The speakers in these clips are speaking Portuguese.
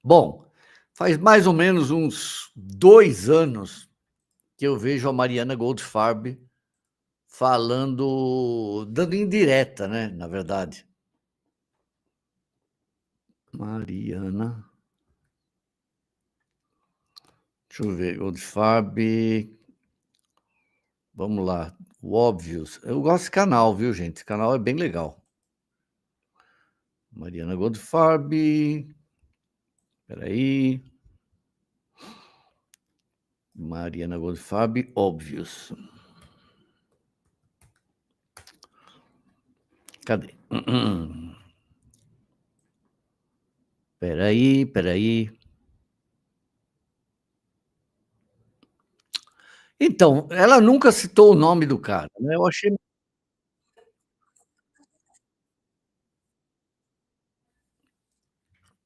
Bom, faz mais ou menos uns 2 anos que eu vejo a Mariana Goldfarb falando, dando indireta, né, na verdade. Mariana, deixa eu ver, Goldfarb, vamos lá, o Óbvios. Eu gosto desse canal, viu, gente? Esse canal é bem legal. Mariana Goldfarb, espera aí. Mariana Goldfarb, Óbvios. Cadê? Espera aí, espera aí. Então, ela nunca citou o nome do cara, né, eu achei.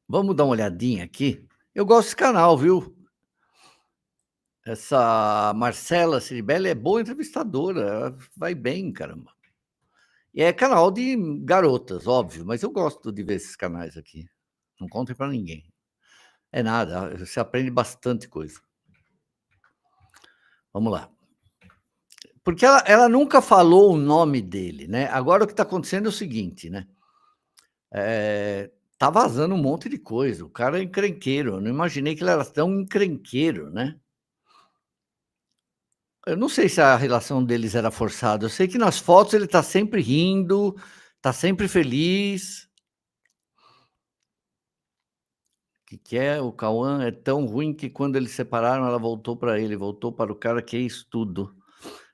Vamos dar uma olhadinha aqui? Eu gosto desse canal, viu. Essa Marcela Ceribelli é boa entrevistadora, ela vai bem, caramba. E é canal de garotas, óbvio, mas eu gosto de ver esses canais aqui. Não contem pra ninguém. É nada, você aprende bastante coisa. Vamos lá. Porque ela nunca falou o nome dele, né. Agora o que está acontecendo é o seguinte, né, tá vazando um monte de coisa, o cara é encrenqueiro, eu não imaginei que ele era tão encrenqueiro, né. Eu não sei se a relação deles era forçada, eu sei que nas fotos ele tá sempre rindo, tá sempre feliz. Que é? O Cauã é tão ruim que quando eles separaram ela voltou para ele, voltou para o cara que é isso tudo.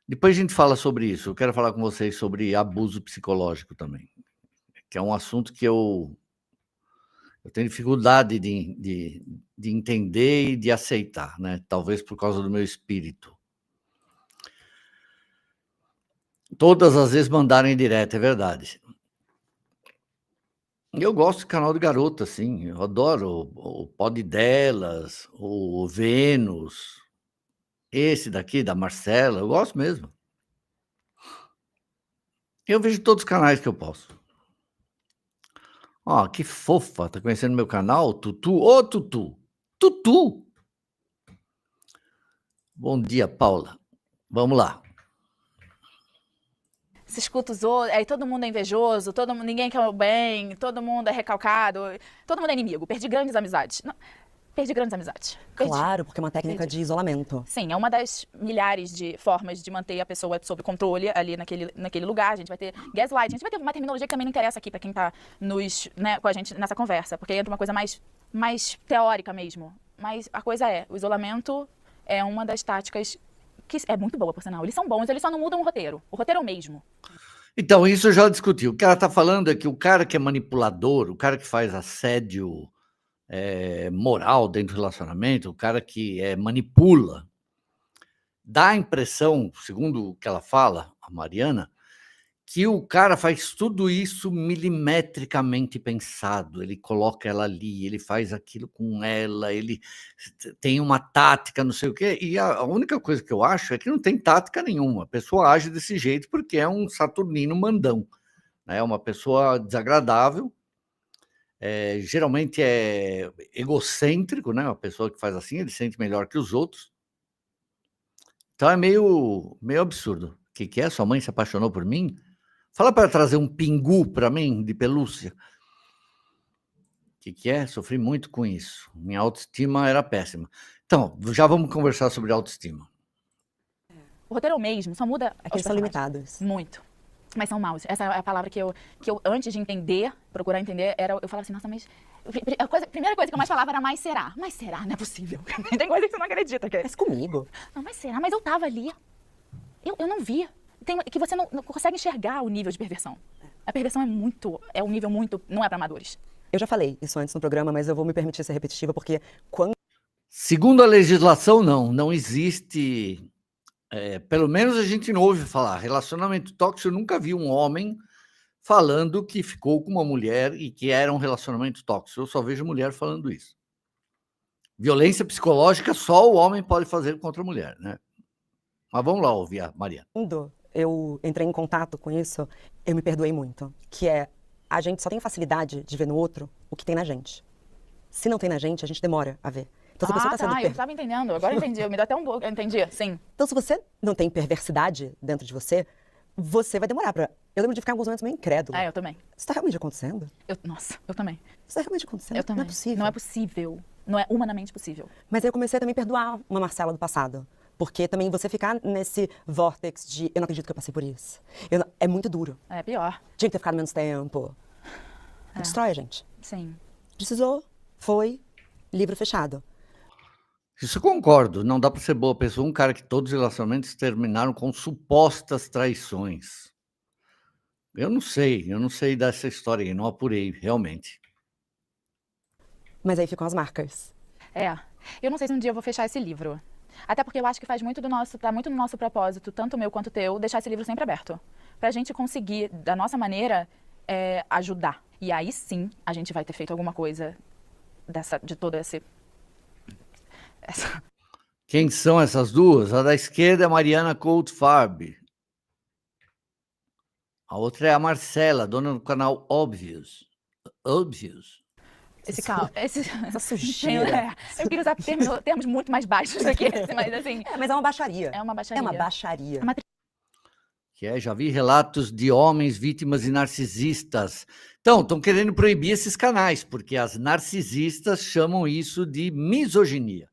Depois a gente fala sobre isso, eu quero falar com vocês sobre abuso psicológico também, que é um assunto que eu tenho dificuldade de entender e de aceitar, né, talvez por causa do meu espírito. Todas as vezes mandaram indireta, é verdade. Eu gosto de canal de garota, sim, eu adoro o Pod Delas, o Vênus, esse daqui da Marcela, eu gosto mesmo. Eu vejo todos os canais que eu posso. Ó, que fofa, tá conhecendo meu canal? Tutu, ô Tutu, Tutu! Bom dia, Paula. Vamos lá. Se escuta os outros, aí todo mundo é invejoso, ninguém quer o bem, todo mundo é recalcado, todo mundo é inimigo. Perdi grandes amizades. Não, perdi grandes amizades. Perdi. Claro, porque é uma técnica Perdi. de isolamento. Sim, é uma das milhares de formas de manter a pessoa sob controle ali naquele lugar. A gente vai ter gaslight, a gente vai ter uma terminologia que também não interessa aqui para quem tá com a gente nessa conversa, porque entra uma coisa mais teórica mesmo. Mas a coisa é, o isolamento é uma das táticas que é muito boa, por sinal. Eles são bons, eles só não mudam o roteiro. O roteiro é o mesmo. Então, isso eu já discuti. O que ela está falando é que o cara que é manipulador, o cara que faz assédio moral dentro do relacionamento, o cara que manipula, dá a impressão, segundo o que ela fala, a Mariana, que o cara faz tudo isso milimetricamente pensado, ele coloca ela ali, ele faz aquilo com ela, ele tem uma tática, não sei o quê, e a única coisa que eu acho é que não tem tática nenhuma, a pessoa age desse jeito porque é um saturnino mandão, né? É uma pessoa desagradável, geralmente é egocêntrico, né? Uma pessoa que faz assim, ele se sente melhor que os outros, então é meio absurdo. O que que é? Sua mãe se apaixonou por mim? Fala para trazer um pingu para mim, de pelúcia. O que que é? Sofri muito com isso. Minha autoestima era péssima. Então, já vamos conversar sobre autoestima. O roteiro é o mesmo, só muda É que os eles são personagens. limitados. Muito. Mas são maus. Essa é a palavra que eu antes de entender, procurar entender, eu falava assim, nossa, mas... A primeira coisa que eu mais falava era, mas será? Mas será? Não é possível. Tem coisa que você não acredita. Mas comigo. Não, mas será? Mas eu tava ali. Eu não via. Que você não consegue enxergar o nível de perversão. A perversão é um nível muito, não é para amadores. Eu já falei isso antes no programa, mas eu vou me permitir ser repetitiva, porque quando Segundo a legislação, não existe, pelo menos a gente não ouve falar, relacionamento tóxico, eu nunca vi um homem falando que ficou com uma mulher e que era um relacionamento tóxico, eu só vejo mulher falando isso. Violência psicológica só o homem pode fazer contra a mulher, né? Mas vamos lá ouvir a Mariana. eu entrei em contato com isso, eu me perdoei muito. Que é, a gente só tem facilidade de ver no outro o que tem na gente. Se não tem na gente, a gente demora a ver. Então, se a pessoa tá sendo Eu não tava entendendo. Agora eu entendi. Me deu até um pouco. Eu entendi, sim. Então, se você não tem perversidade dentro de você, você vai demorar pra... Eu lembro de ficar em alguns momentos meio incrédulo. Eu também. Isso tá realmente acontecendo? Nossa, eu também. Isso tá realmente acontecendo? Eu também. Não é possível. Não é possível. Não é humanamente possível. Mas aí eu comecei a também perdoar uma Marcela do passado. Porque também você ficar nesse vórtex de eu não acredito que eu passei por isso. É muito duro. É pior. Tinha que ter ficado menos tempo. Destrói a gente. Sim. Precisou, foi, livro fechado. Isso eu concordo, não dá para ser boa pessoa um cara que todos os relacionamentos terminaram com supostas traições. Eu não sei dessa história aí, não apurei, realmente. Mas aí ficam as marcas. Eu não sei se um dia eu vou fechar esse livro. Até porque eu acho que faz muito tá muito no nosso propósito, tanto meu quanto teu, deixar esse livro sempre aberto. Pra gente conseguir, da nossa maneira, ajudar. E aí sim, a gente vai ter feito alguma coisa de todo essa... Quem são essas duas? A da esquerda é a Mariana Coldfarb. A outra é a Marcela, dona do canal Obvious. Essa sujeira. Eu queria usar termos muito mais baixos aqui, mas assim... Mas é uma baixaria. É uma baixaria. É uma baixaria. Já vi relatos de homens vítimas de narcisistas. Então, estão querendo proibir esses canais, porque as narcisistas chamam isso de misoginia.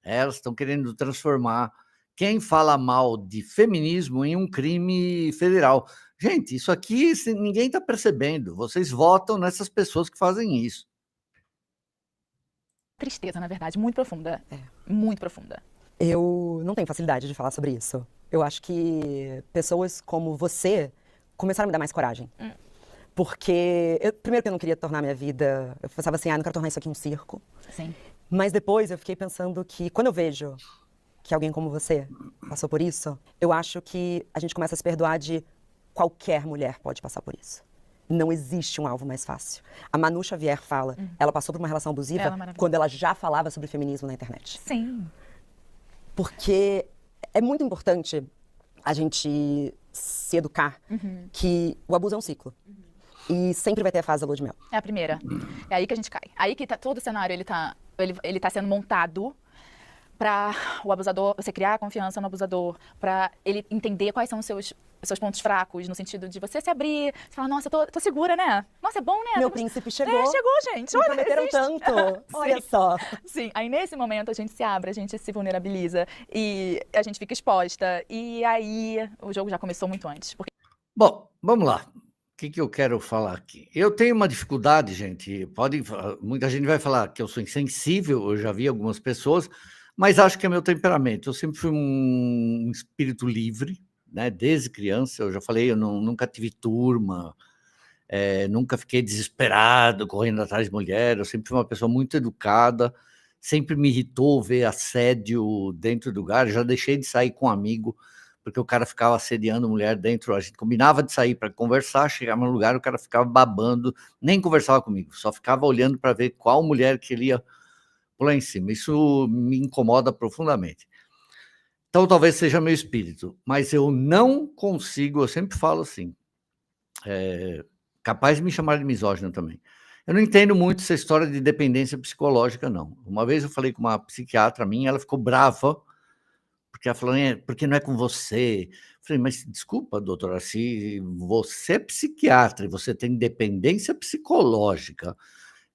Elas estão querendo transformar quem fala mal de feminismo em um crime federal. Gente, isso aqui ninguém está percebendo. Vocês votam nessas pessoas que fazem isso. Tristeza, na verdade, muito profunda. Muito profunda. Eu não tenho facilidade de falar sobre isso. Eu acho que pessoas como você começaram a me dar mais coragem. Porque, primeiro que eu não queria tornar minha vida... Eu pensava assim, não quero tornar isso aqui um circo. Sim. Mas depois eu fiquei pensando que quando eu vejo que alguém como você passou por isso, eu acho que a gente começa a se perdoar de qualquer mulher pode passar por isso. Não existe um alvo mais fácil. A Manu Xavier fala, ela passou por uma relação abusiva quando ela já falava sobre feminismo na internet. Sim. Porque é muito importante a gente se educar que o abuso é um ciclo. E sempre vai ter a fase da lua de mel. É a primeira. É aí que a gente cai. Aí que todo o cenário ele tá sendo montado para o abusador, você criar confiança no abusador, para ele entender quais são os seus pontos fracos, no sentido de você se abrir, você falar, nossa, eu tô segura, né? Nossa, é bom, né? Meu príncipe chegou. Chegou, gente. Me prometeram tanto. Olha só. Sim, aí nesse momento a gente se abre, a gente se vulnerabiliza e a gente fica exposta. E aí o jogo já começou muito antes. Bom, vamos lá. O que eu quero falar aqui? Eu tenho uma dificuldade, gente. Muita gente vai falar que eu sou insensível, eu já vi algumas pessoas, mas acho que é meu temperamento. Eu sempre fui um espírito livre, né? Desde criança, eu já falei, eu nunca tive turma, nunca fiquei desesperado, correndo atrás de mulher. Eu sempre fui uma pessoa muito educada, sempre me irritou ver assédio dentro do lugar. Já deixei de sair com um amigo, porque o cara ficava assediando mulher dentro, a gente combinava de sair para conversar, chegava no lugar, o cara ficava babando, nem conversava comigo, só ficava olhando para ver qual mulher que ele ia pular em cima. Isso me incomoda profundamente. Então, talvez seja meu espírito, mas eu não consigo, eu sempre falo assim, capaz de me chamar de misógino também. Eu não entendo muito essa história de dependência psicológica, não. Uma vez eu falei com uma psiquiatra minha, ela ficou brava, porque ela falou, porque não é com você. Eu falei, mas desculpa, doutora, se você é psiquiatra e você tem dependência psicológica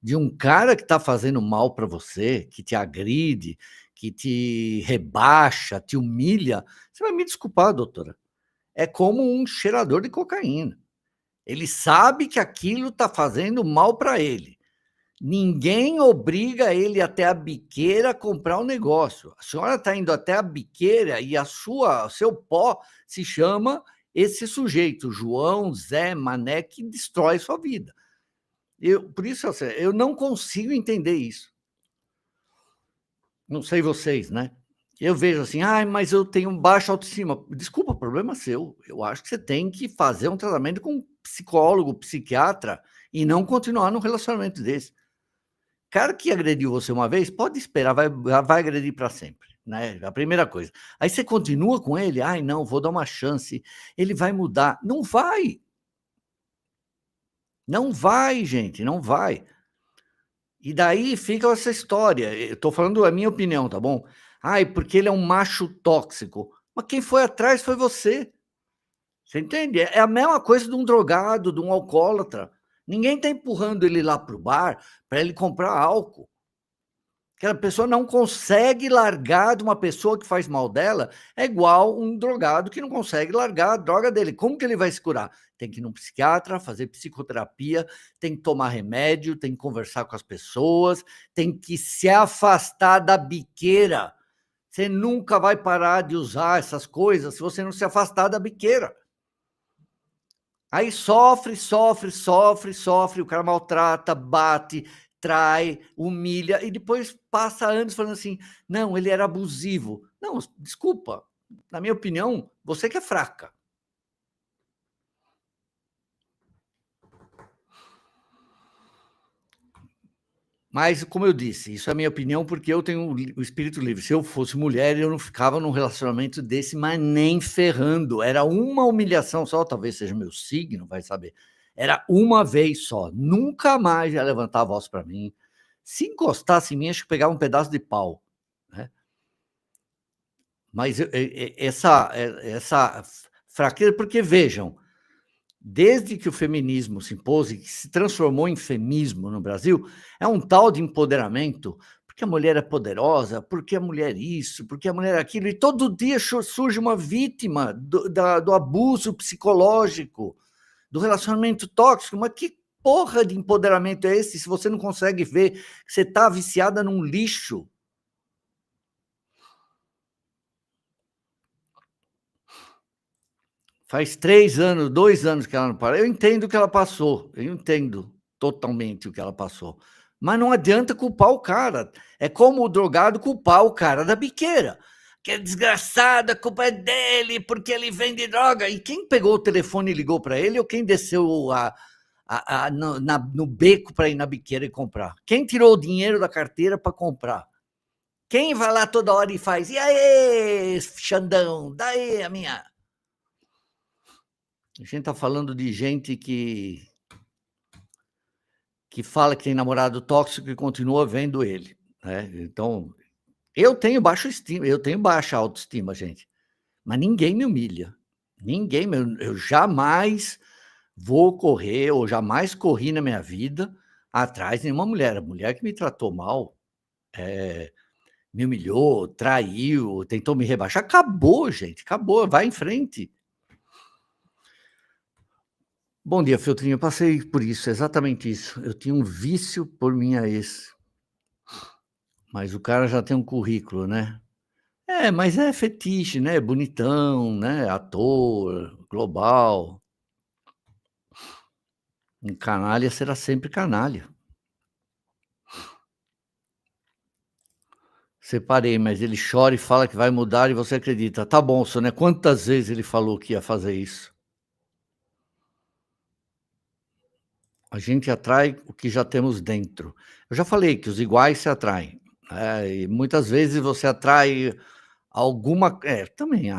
de um cara que está fazendo mal para você, que te agride, que te rebaixa, te humilha, você vai me desculpar, doutora. É como um cheirador de cocaína. Ele sabe que aquilo está fazendo mal para ele. Ninguém obriga ele até a biqueira a comprar um negócio. A senhora está indo até a biqueira e seu pó se chama esse sujeito, João, Zé, Mané, que destrói sua vida. Por isso, eu não consigo entender isso. Não sei vocês, né? Eu vejo assim, mas eu tenho baixa autoestima. Desculpa, problema seu. Eu acho que você tem que fazer um tratamento com um psicólogo, psiquiatra, e não continuar num relacionamento desse. Cara que agrediu você uma vez, pode esperar, vai agredir para sempre, né? A primeira coisa. Aí você continua com ele, não, vou dar uma chance, ele vai mudar. Não vai. Não vai, gente, não vai. E daí fica essa história. Eu tô falando a minha opinião, tá bom? Ai, porque ele é um macho tóxico. Mas quem foi atrás foi você. Você entende? É a mesma coisa de um drogado, de um alcoólatra. Ninguém está empurrando ele lá para o bar para ele comprar álcool. Aquela pessoa não consegue largar de uma pessoa que faz mal dela, é igual um drogado que não consegue largar a droga dele. Como que ele vai se curar? Tem que ir num psiquiatra, fazer psicoterapia, tem que tomar remédio, tem que conversar com as pessoas, tem que se afastar da biqueira. Você nunca vai parar de usar essas coisas se você não se afastar da biqueira. Aí sofre, o cara maltrata, bate, trai, humilha, e depois passa anos falando assim, não, ele era abusivo. Não, desculpa, na minha opinião, você que é fraca. Mas, como eu disse, isso é a minha opinião, porque eu tenho o espírito livre. Se eu fosse mulher, eu não ficava num relacionamento desse, mas nem ferrando. Era uma humilhação só, talvez seja meu signo, vai saber. Era uma vez só. Nunca mais ia levantar a voz para mim. Se encostasse em mim, acho que pegava um pedaço de pau. Né? Mas essa fraqueza, porque vejam, desde que o feminismo se impôs e que se transformou em femismo no Brasil, é um tal de empoderamento, porque a mulher é poderosa, porque a mulher isso, porque a mulher aquilo, e todo dia surge uma vítima do abuso psicológico, do relacionamento tóxico. Mas que porra de empoderamento é esse se você não consegue ver que você está viciada num lixo? Faz 3 anos, 2 anos que ela não para. Eu entendo o que ela passou, eu entendo totalmente o que ela passou. Mas não adianta culpar o cara. É como o drogado culpar o cara da biqueira. Que é desgraçado, a culpa é dele, porque ele vende droga. E quem pegou o telefone e ligou para ele, ou quem desceu no beco para ir na biqueira e comprar? Quem tirou o dinheiro da carteira para comprar? Quem vai lá toda hora e faz, e aí, Xandão, daí a minha... A gente está falando de gente que fala que tem namorado tóxico e continua vendo ele, né? Então, eu tenho baixa autoestima, gente, mas ninguém me humilha, eu jamais vou correr, ou jamais corri na minha vida atrás de nenhuma mulher. A mulher que me tratou mal, me humilhou, traiu, tentou me rebaixar, acabou, gente, acabou, vai em frente. Bom dia, Feltrinho. Eu passei por isso, exatamente isso. Eu tinha um vício por minha ex. Mas o cara já tem um currículo, né? Mas é fetiche, né? Bonitão, né? Ator, global. Um canalha será sempre canalha. Separei, mas ele chora e fala que vai mudar e você acredita. Tá bom, Sônia, quantas vezes ele falou que ia fazer isso? A gente atrai o que já temos dentro. Eu já falei que os iguais se atraem, e muitas vezes você atrai alguma... também acho.